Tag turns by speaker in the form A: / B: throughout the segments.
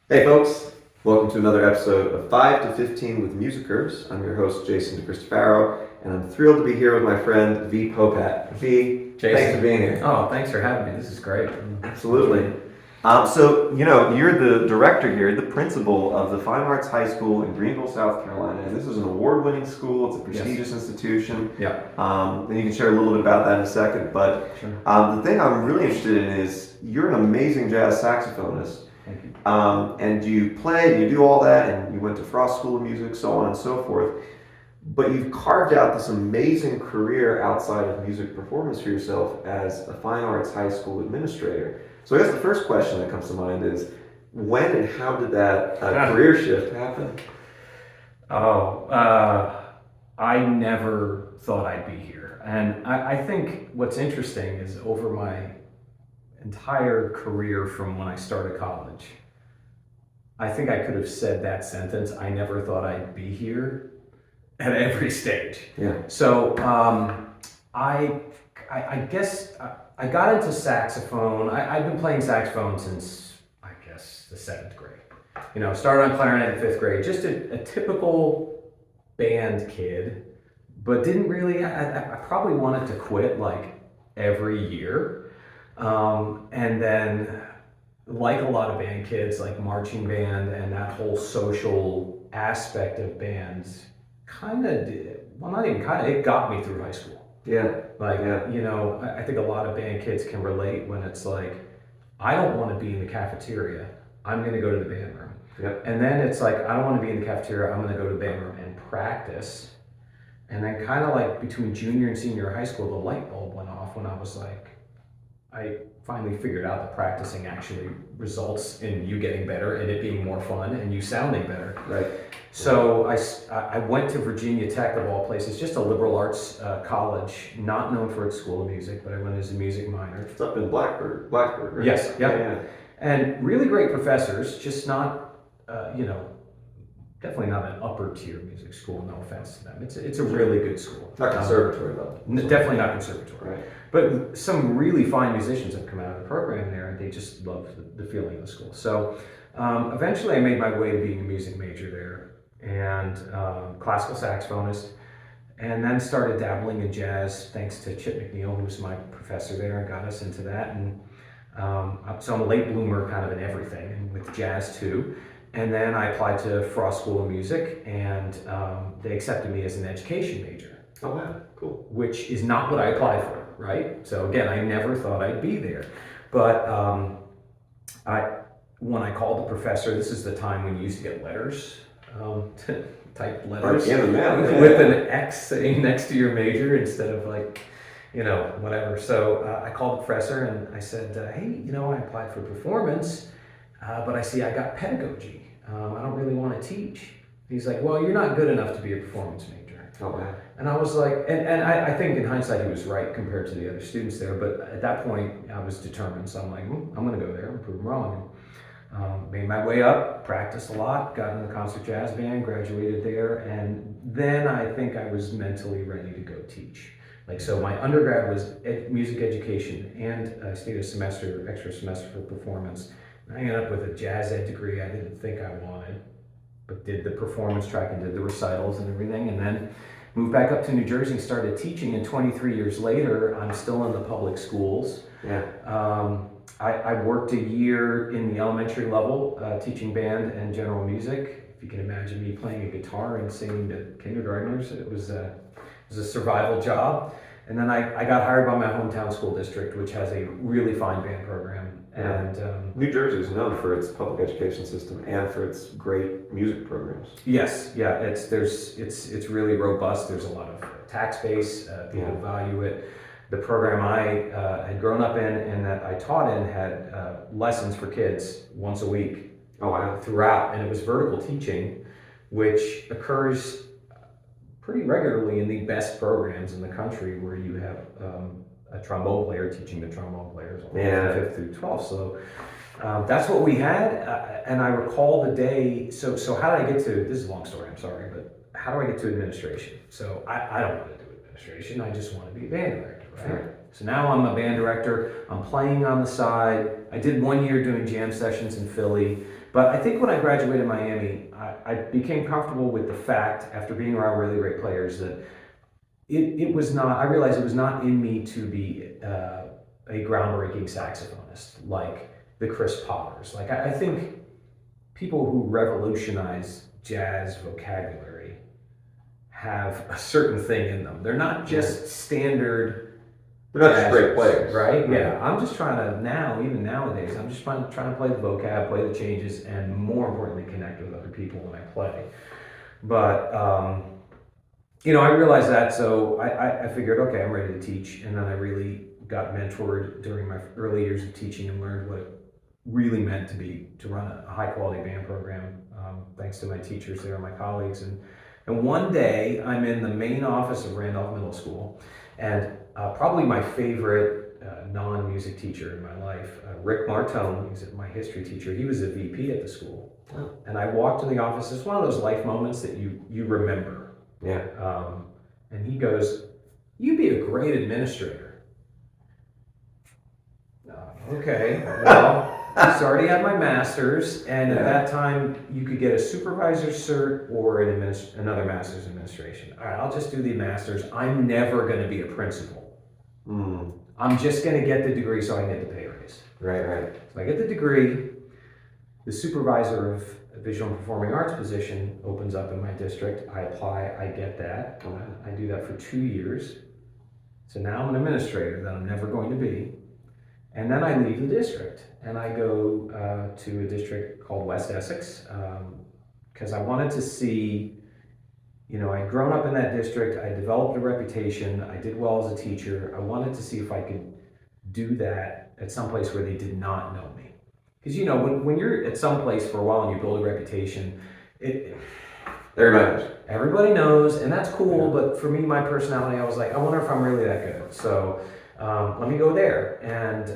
A: Hey folks, welcome to another episode of 5 to 15 with Musickers. I'm your host Jason DeCristofaro, and I'm thrilled to be here with my friend Vee Popat. Vee,
B: Jason.
A: thanks for being here.
B: Oh, thanks for having me. This is great.
A: Absolutely. You're the director here, the principal of the Fine Arts High School in Greenville, South Carolina, and this is an award-winning school. It's a prestigious institution.
B: Yeah.
A: And you can share a little bit about that in a second, but
B: Sure.
A: the thing I'm really interested in is you're an amazing jazz saxophonist.
B: Thank you.
A: And you play, and you do all that, and you went to Frost School of Music, so on and so forth. But you've carved out this amazing career outside of music performance for yourself as a fine arts high school administrator. So I guess the first question that comes to mind is, when and how did that career shift happen?
B: I never thought I'd be here. And I think what's interesting is over my entire career from when I started college, I think I could have said that sentence, I never thought I'd be here, at every stage.
A: Yeah.
B: So I guess I got into saxophone. I've been playing saxophone since, I guess, the 7th grade. Started on clarinet in 5th grade, just a typical band kid, but didn't really, I probably wanted to quit like every year. And then, like a lot of band kids, like marching band and that whole social aspect of bands kind of did, well, not even kind of, it got me through high school.
A: Yeah.
B: I think a lot of band kids can relate when it's like, I don't want to be in the cafeteria, I'm going to go to the band room.
A: Yep.
B: And then it's like, I don't want to be in the cafeteria, I'm going to go to the band room and practice. And then kind of like between junior and senior high school, the light bulb went off when I was like, I finally figured out that practicing actually results in you getting better and it being more fun and you sounding better.
A: Right.
B: So I went to Virginia Tech, of all places, just a liberal arts college, not known for its school of music, but I went as a music minor.
A: It's up in Blackbird, right?
B: Yes, yeah.
A: Yeah.
B: And really great professors, just not, definitely not an upper tier music school, no offense to them. It's a really good school.
A: Not conservatory though.
B: Definitely not conservatory.
A: Right.
B: But some really fine musicians have come out of the program there, and they just love the feeling of the school. So eventually I made my way to being a music major there, and classical saxophonist, and then started dabbling in jazz thanks to Chip McNeil, who was my professor there, and got us into that. And so I'm a late bloomer kind of in everything, and with jazz too. And then I applied to Frost School of Music, and they accepted me as an education major.
A: Oh wow, cool.
B: Which is not what I applied for, right? So again, I never thought I'd be there. But when I called the professor, this is the time when you used to get letters, type letters,
A: Right, in the mail, yeah.
B: with an X sitting next to your major instead of like, whatever. So I called the professor and I said, hey, I applied for performance, but I see I got pedagogy. I don't really want to teach. He's like, well, you're not good enough to be a performance major.
A: Oh wow.
B: And I was like, and I think in hindsight he was right compared to the other students there, but at that point I was determined. So I'm like, I'm going to go there and prove him wrong. And made my way up, practiced a lot, got in the concert jazz band, graduated there, and then I think I was mentally ready to go teach. So my undergrad was music education, and I stayed extra semester for performance. I ended up with a jazz ed degree I didn't think I wanted, but did the performance track and did the recitals and everything, and then moved back up to New Jersey and started teaching. And 23 years later, I'm still in the public schools.
A: Yeah.
B: I worked a year in the elementary level, teaching band and general music. If you can imagine me playing a guitar and singing to kindergartners, it was a survival job. And then I got hired by my hometown school district, which has a really fine band program.
A: Yeah.
B: And
A: New Jersey is known for its public education system and for its great music programs.
B: yes, yeah, it's really robust. There's a lot of tax base. People value it. The program I had grown up in and that I taught in had lessons for kids once a week.
A: Oh wow.
B: Throughout, and it was vertical teaching, which occurs pretty regularly in the best programs in the country, where you have a trombone player teaching the trombone players all from 5th through 12th. So that's what we had, and I recall the day. So how did I get to? This is a long story. I'm sorry, but how do I get to administration? So I don't want to do administration. I just want to be a band director, right?
A: Sure.
B: So now I'm a band director. I'm playing on the side. I did 1 year doing jam sessions in Philly. But I think when I graduated Miami, I became comfortable with the fact, after being around really great players, that it was not, I realized it was not in me to be a groundbreaking saxophonist like the Chris Potters. Like, I think people who revolutionize jazz vocabulary have a certain thing in them. They're not just standard.
A: They're not just great players.
B: Right? Yeah. I'm just trying to even nowadays, I'm just trying to play the vocab, play the changes, and more importantly, connect with other people when I play. But, I realized that, so I figured, okay, I'm ready to teach. And then I really got mentored during my early years of teaching and learned what it really meant to run a high quality band program, thanks to my teachers there and my colleagues. And one day I'm in the main office of Randolph Middle School, and probably my favorite non-music teacher in my life, Rick Martone, he's my history teacher. He was a VP at the school. Oh. And I walked in the office. It's one of those life moments that you remember.
A: Yeah.
B: And he goes, "You'd be a great administrator." Okay, well, I already had my master's, and at that time, you could get a supervisor's cert or another master's in administration. All right, I'll just do the master's. I'm never going to be a principal. I'm just going to get the degree so I can get the pay raise.
A: Right.
B: So I get the degree. The supervisor of a visual and performing arts position opens up in my district. I apply. I get that. I do that for 2 years. So now I'm an administrator that I'm never going to be. And then I leave the district and I go to a district called West Essex because I wanted to see, I'd grown up in that district, I developed a reputation, I did well as a teacher. I wanted to see if I could do that at some place where they did not know me. Because, when you're at some place for a while and you build a reputation, everybody knows, and that's cool, but for me, my personality, I was like, I wonder if I'm really that good. So let me go there. And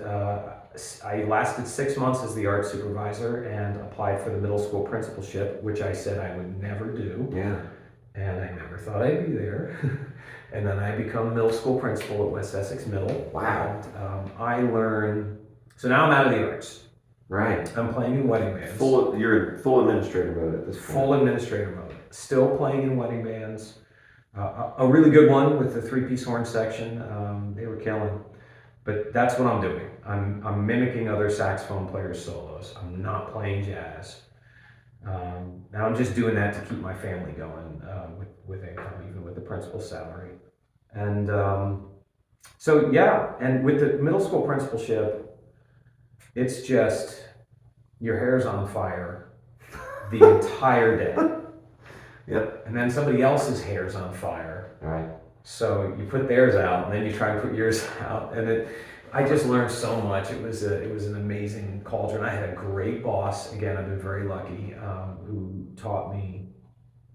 B: I lasted 6 months as the art supervisor and applied for the middle school principalship, which I said I would never do.
A: Yeah.
B: And I never thought I'd be there. And then I become middle school principal at West Essex Middle.
A: Wow.
B: And I learn, so now I'm out of the arts.
A: Right.
B: I'm playing in wedding bands.
A: You're in full administrator mode at this point.
B: Full administrator mode. Still playing in wedding bands. A really good one with the 3-piece horn section. They were killing. But that's what I'm doing. I'm mimicking other saxophone players' solos. I'm not playing jazz. Now I'm just doing that to keep my family going with income, even with the principal salary. And and with the middle school principalship, it's just your hair's on fire the entire day.
A: Yep.
B: And then somebody else's hair's on fire.
A: Right.
B: So you put theirs out, and then you try and put yours out, and I just learned so much. It was an amazing cauldron. I had a great boss. Again, I've been very lucky, who taught me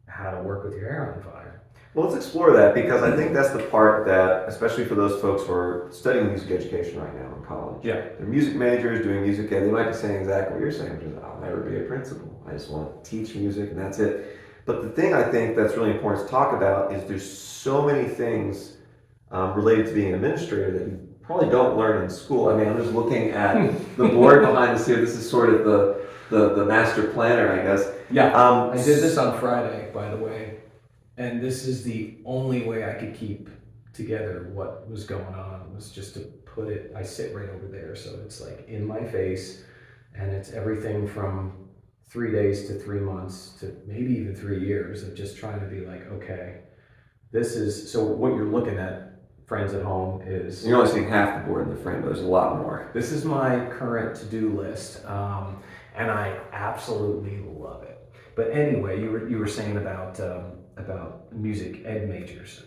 B: how to work with your hair on fire.
A: Well, let's explore that, because I think that's the part that, especially for those folks who are studying music education right now in college.
B: Yeah.
A: They're music majors doing music ed. They might be saying exactly what you're saying, which is, I'll never be a principal. I just want to teach music and that's it. But the thing I think that's really important to talk about is there's so many things related to being an administrator that you probably don't learn in school. I mean, I'm just looking at the board behind us here. This is sort of the master planner, I guess.
B: Yeah. I did this on Friday, by the way, and this is the only way I could keep together what was going on, was just to put it. I sit right over there, so it's like in my face, and it's everything from 3 days to 3 months to maybe even 3 years of just trying to be like, okay, this is, so what you're looking at, friends at home, is...
A: You're only seeing half the board in the frame, but there's a lot more.
B: This is my current to-do list, and I absolutely love it. But anyway, you were saying about music ed majors.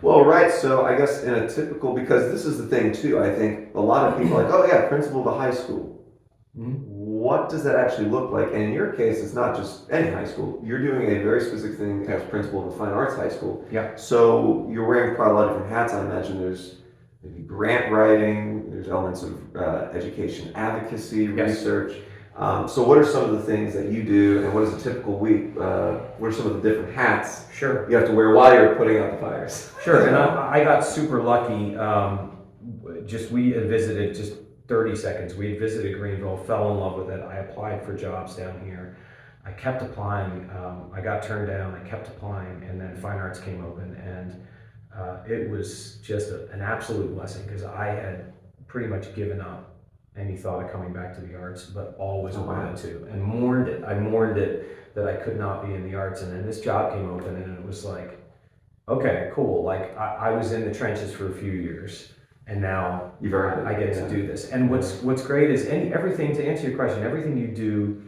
A: Well, right, so I guess in a typical, because this is the thing too, I think a lot of people are like, oh yeah, principal of a high school. Mm-hmm. What does that actually look like? And in your case, it's not just any high school. You're doing a very specific thing as principal of a fine arts high school.
B: Yeah.
A: So you're wearing quite a lot of different hats. I imagine there's maybe grant writing, there's elements of education advocacy, research. So what are some of the things that you do, and what is a typical week? What are some of the different hats you have to wear while you're putting out the fires?
B: Sure, and I got super lucky. We had visited just 30 seconds. We had visited Greenville, fell in love with it. I applied for jobs down here. I kept applying. I got turned down. I kept applying, and then fine arts came open, and it was just an absolute blessing because I had pretty much given up any thought of coming back to the arts, but always wanted to, and mourned it. I mourned it that I could not be in the arts, and then this job came open, and it was like, okay, cool. Like I was in the trenches for a few years. And now I get to do this. And what's great is everything, to answer your question, everything you do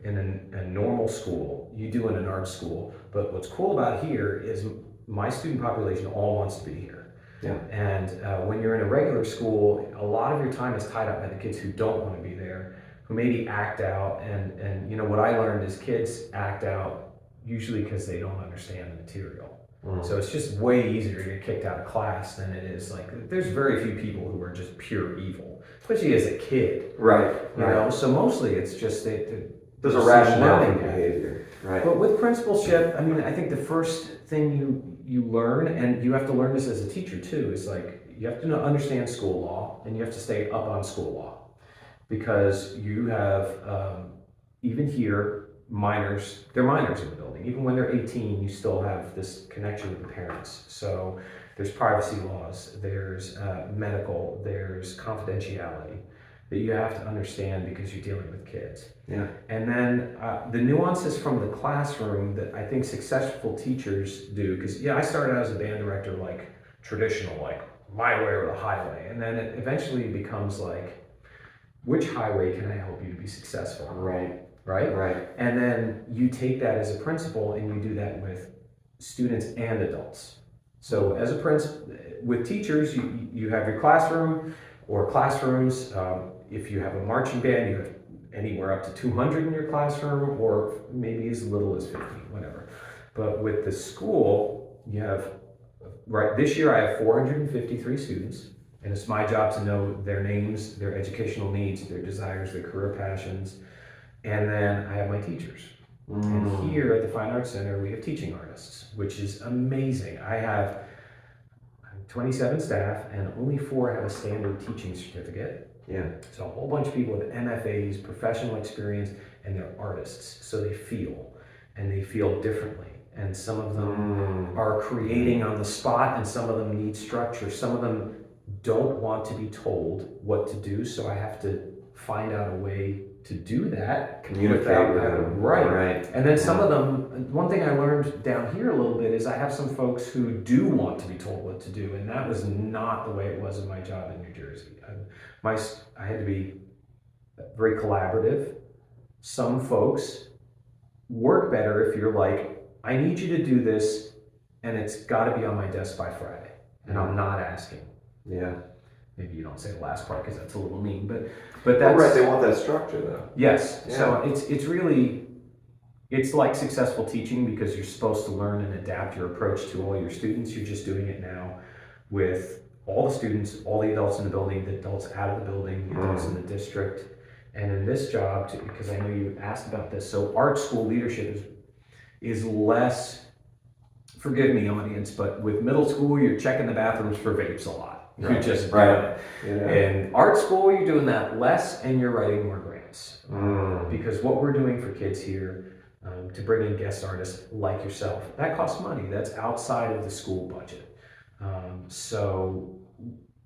B: in a normal school, you do in an art school. But what's cool about here is my student population all wants to be here.
A: Yeah.
B: And when you're in a regular school, a lot of your time is tied up by the kids who don't want to be there, who maybe act out. And you know, what I learned is kids act out usually because they don't understand the material. So it's just way easier to get kicked out of class than it is like, there's very few people who are just pure evil, especially as a kid.
A: Right.
B: You know, so mostly it's just
A: there's a rationality behavior. Right.
B: But with principalship, I mean, I think the first thing you learn, and you have to learn this as a teacher too, is like, you have to understand school law and you have to stay up on school law, because you have, even here, they're minors in the building. Even when they're 18, you still have this connection with the parents. So there's privacy laws, there's medical, there's confidentiality that you have to understand because you're dealing with kids.
A: Yeah.
B: And then the nuances from the classroom that I think successful teachers do, because I started out as a band director, like traditional, like my way or the highway. And then it eventually becomes like, which highway can I help you to be successful?
A: Right.
B: Right? And then you take that as a principal and you do that with students and adults. So as a principal, with teachers, you have your classroom or classrooms. If you have a marching band, you have anywhere up to 200 in your classroom, or maybe as little as 50, whatever. But with the school, you have, this year I have 453 students, and it's my job to know their names, their educational needs, their desires, their career passions. And then I have my teachers. And here at the Fine Arts Center, we have teaching artists, which is amazing. I have 27 staff, and only 4 have a standard teaching certificate.
A: Yeah.
B: So a whole bunch of people with MFAs, professional experience, and they're artists. So they feel differently. And some of them are creating on the spot, and some of them need structure. Some of them don't want to be told what to do, so I have to find out a way to do that.
A: Communicate with them.
B: Right. And then some of them, one thing I learned down here a little bit is I have some folks who do want to be told what to do, and that was not the way it was in my job in New Jersey. I had to be very collaborative. Some folks work better if you're like, I need you to do this, and it's got to be on my desk by Friday, and I'm not asking.
A: Yeah.
B: Maybe you don't say the last part because that's a little mean, but that's
A: right. They want that structure though.
B: Yes.
A: Yeah.
B: So it's like successful teaching, because you're supposed to learn and adapt your approach to all your students. You're just doing it now with all the students, all the adults in the building, the adults out of the building, the adults in the district. And in this job, because I know you asked about this, so art school leadership is less, forgive me audience, but with middle school, you're checking the bathrooms for vapes a lot. You're just doing it.
A: Yeah.
B: In art school, you're doing that less, and you're writing more grants. Because what we're doing for kids here, to bring in guest artists like yourself, that costs money. That's outside of the school budget.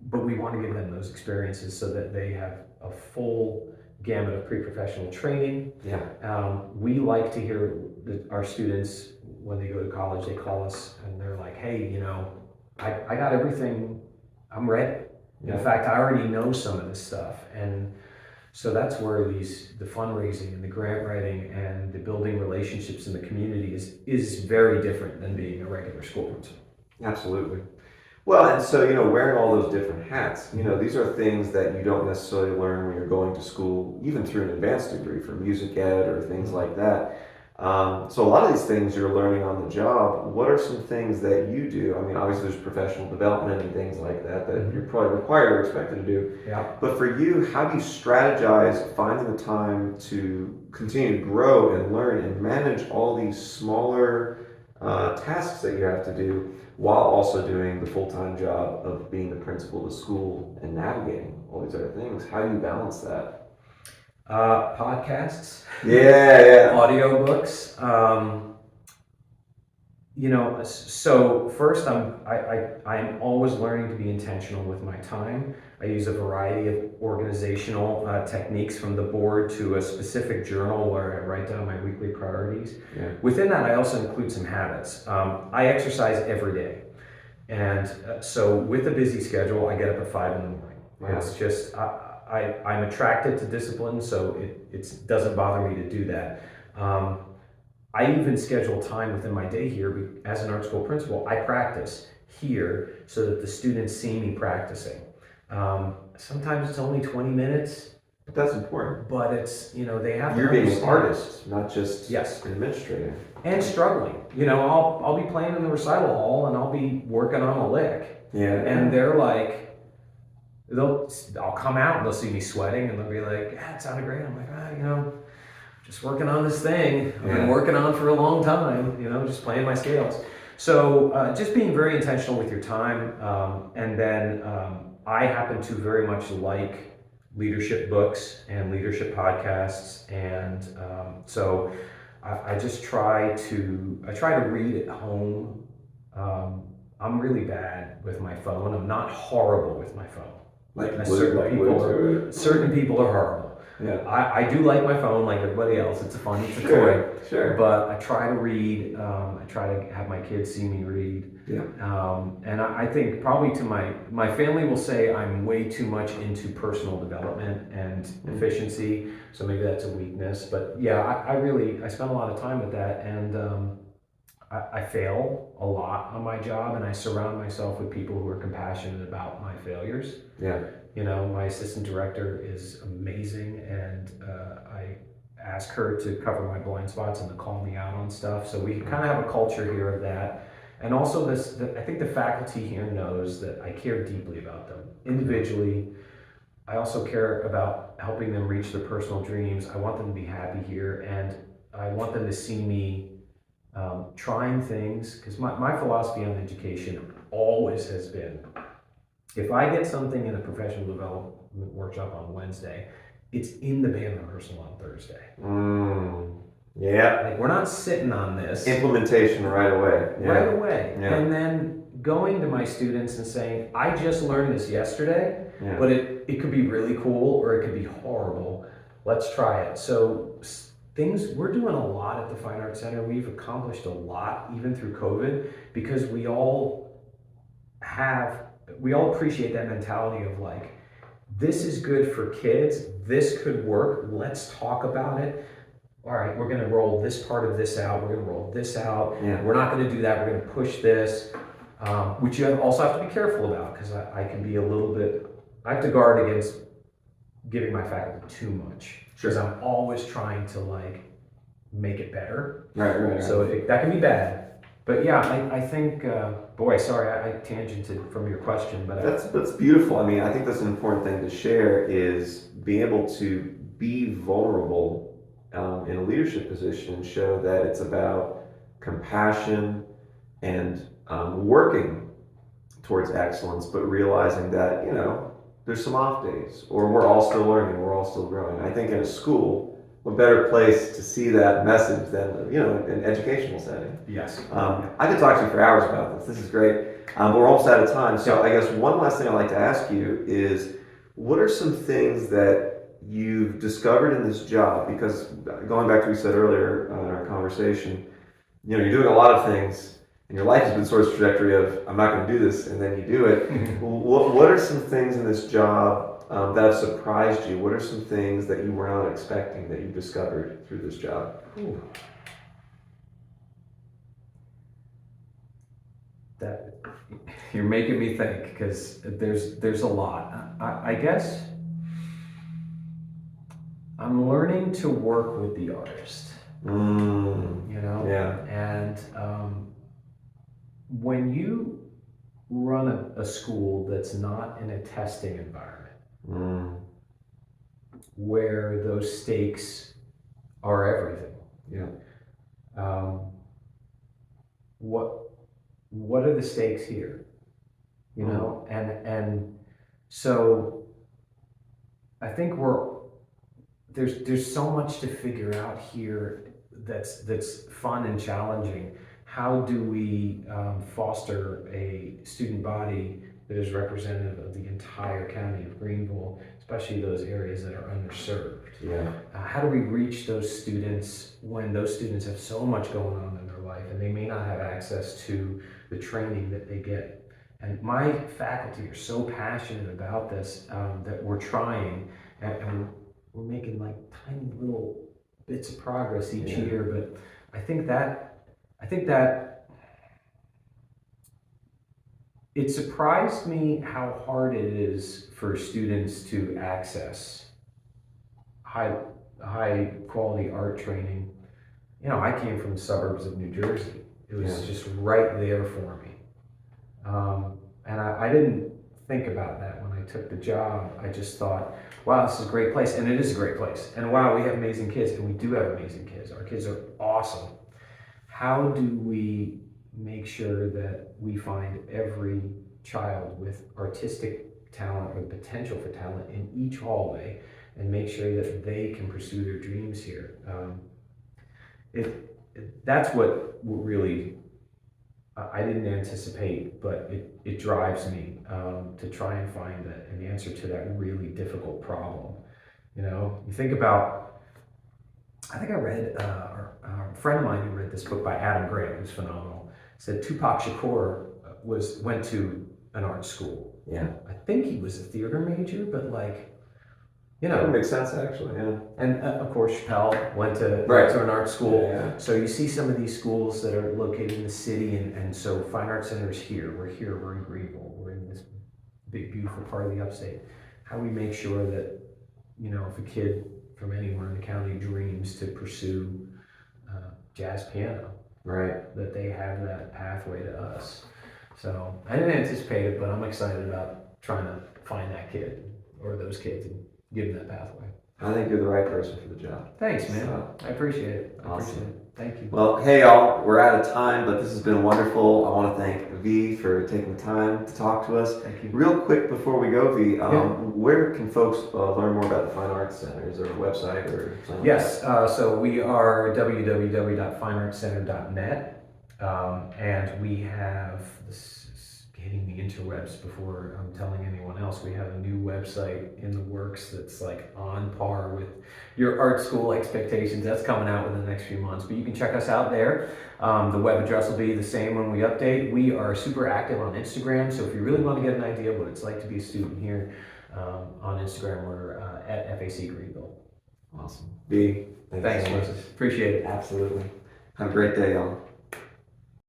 B: But we want to give them those experiences so that they have a full gamut of pre-professional training.
A: Yeah.
B: We like to hear our students, when they go to college, they call us and they're like, hey, I got everything. I'm ready.
A: Yeah.
B: In fact, I already know some of this stuff. And so that's where the fundraising and the grant writing and the building relationships in the community is very different than being a regular school principal.
A: Absolutely. Well, and so, wearing all those different hats, these are things that you don't necessarily learn when you're going to school, even through an advanced degree for music ed or things like that. So a lot of these things you're learning on the job. What are some things that you do? I mean, obviously there's professional development and things like that you're probably required or expected to do.
B: Yeah.
A: But for you, how do you strategize finding the time to continue to grow and learn and manage all these smaller tasks that you have to do while also doing the full-time job of being the principal of the school and navigating all these other things. How do you balance that?
B: Podcasts,
A: Yeah,
B: audiobooks. So first, I'm always learning to be intentional with my time. I use a variety of organizational techniques, from the board to a specific journal where I write down my weekly priorities.
A: yeah.
B: Within that, I also include some habits. I exercise every day, and so with a busy schedule, I get up at 5 in the morning.
A: Wow.
B: It's just I'm attracted to discipline, so it doesn't bother me to do that. I even schedule time within my day here as an art school principal. I practice here so that the students see me practicing. Sometimes it's only 20 minutes,
A: But that's important.
B: but it's, they have to
A: You're being an
B: understand.
A: artist, not just
B: Yes.
A: an administrator.
B: And struggling. I'll be playing in the recital hall and I'll be working on a lick.
A: Yeah.
B: And they're like, I'll come out and they'll see me sweating and they'll be like, yeah, it sounded great. I'm like, just working on this thing I've been working on for a long time, just playing my scales. So just being very intentional with your time. And then I happen to very much like leadership books and leadership podcasts. And so I just try to read at home. I'm really bad with my phone. I'm not horrible with my phone. Certain people are horrible.
A: Yeah.
B: I do like my phone like everybody else. It's fun. It's a
A: Sure,
B: toy.
A: sure.
B: But I try to read. I try to have my kids see me read.
A: Yeah.
B: And I think probably to my family will say I'm way too much into personal development and efficiency. So maybe that's a weakness. But yeah, I spend a lot of time with that. And I fail a lot on my job, and I surround myself with people who are compassionate about my failures.
A: Yeah.
B: My assistant director is amazing, and I ask her to cover my blind spots and to call me out on stuff. So we kind of have a culture here of that. And also I think the faculty here knows that I care deeply about them individually. I also care about helping them reach their personal dreams. I want them to be happy here, and I want them to see me trying things, because my philosophy on education always has been, if I get something in a professional development workshop on Wednesday, it's in the band rehearsal on Thursday.
A: Yeah.
B: Like, we're not sitting on this.
A: Implementation right away. Yeah.
B: Right away.
A: Yeah.
B: And then going to my students and saying, I just learned this yesterday,
A: Yeah.
B: but it could be really cool or it could be horrible. Let's try it. So we're doing a lot at the Fine Arts Center. We've accomplished a lot even through COVID, because we all appreciate that mentality of like, this is good for kids, this could work, let's talk about it. All right, we're going to roll this part of this out, we're going to roll this out,
A: Yeah.
B: we're not going to do that, we're going to push this, which you also have to be careful about, because I can be I have to guard against giving my faculty too much, because I'm always trying to like make it better.
A: Right.
B: So that can be bad. But yeah, I think, sorry, I tangented from your question, but
A: That's beautiful. I mean, I think that's an important thing to share, is being able to be vulnerable in a leadership position and show that it's about compassion and working towards excellence, but realizing that, there's some off days, or we're all still learning, we're all still growing. I think in a school, what better place to see that message than, an educational setting.
B: yes.
A: I could talk to you for hours about this. This is great, but we're almost out of time. So I guess one last thing I'd like to ask you is, what are some things that you've discovered in this job? Because going back to what we said earlier in our conversation, you're doing a lot of things, and your life has been sort of trajectory of, I'm not going to do this, and then you do it. What are some things in this job that have surprised you? What are some things that you were not expecting that you discovered through this job?
B: Ooh. That you're making me think, because there's a lot. I guess I'm learning to work with the artist.
A: Yeah.
B: And when you run a school that's not in a testing environment, where those stakes are everything,
A: Yeah.
B: what are the stakes here, you know? And so I think there's so much to figure out here that's fun and challenging. How do we foster a student body that is representative of the entire county of Greenville, especially those areas that are underserved?
A: Yeah.
B: How do we reach those students when those students have so much going on in their life and they may not have access to the training that they get? And my faculty are so passionate about this that we're trying, and we're making like tiny little bits of progress each year. But I think that it surprised me how hard it is for students to access high quality art training. You know, I came from the suburbs of New Jersey. It was just right there for me. And I didn't think about that when I took the job. I just thought, wow, this is a great place. And it is a great place. And wow, we have amazing kids. And we do have amazing kids. Our kids are awesome. How do we make sure that we find every child with artistic talent or potential for talent in each hallway and make sure that they can pursue their dreams here? That's what really I didn't anticipate, but it drives me to try and find an answer to that really difficult problem. You know, you think about, I think I read, a friend of mine who read this book by Adam Grant, who's phenomenal, said Tupac Shakur went to an art school.
A: Yeah.
B: I think he was a theater major, but like, you know,
A: That makes sense, actually. Yeah.
B: and of course, Chappelle went to an art school.
A: Yeah.
B: So you see some of these schools that are located in the city, and so Fine Arts Center is here. We're in Greenville. We're in this big, beautiful part of the upstate. How do we make sure that, you know, if a kid from anywhere in the county dreams to pursue jazz piano,
A: Right.
B: that they have that pathway to us? So I didn't anticipate it, but I'm excited about trying to find that kid or those kids and give them that pathway.
A: I think you're the right person for the job.
B: Thanks, man.
A: So,
B: I appreciate it.
A: Awesome.
B: Thank you.
A: well, hey y'all, we're out of time, but this has been wonderful. I want to thank Vee for taking the time to talk to us.
B: Thank you.
A: Real quick before we go, Vee, where can folks learn more about the Fine Arts Center? Is there a website or something?
B: Yes, so we are www.fineartscenter.net, and we have, this is hitting the interwebs before I'm telling anyone else, we have a new website in the works that's like on par with your art school expectations. That's coming out within the next few months, but you can check us out there. The web address will be the same when we update. We are super active on Instagram, so if you really want to get an idea of what it's like to be a student here, on Instagram, we're at FAC Greenville.
A: Awesome. Vee,
B: Thanks,
A: so much.
B: Moses. Appreciate it.
A: Absolutely. Have a great day, y'all.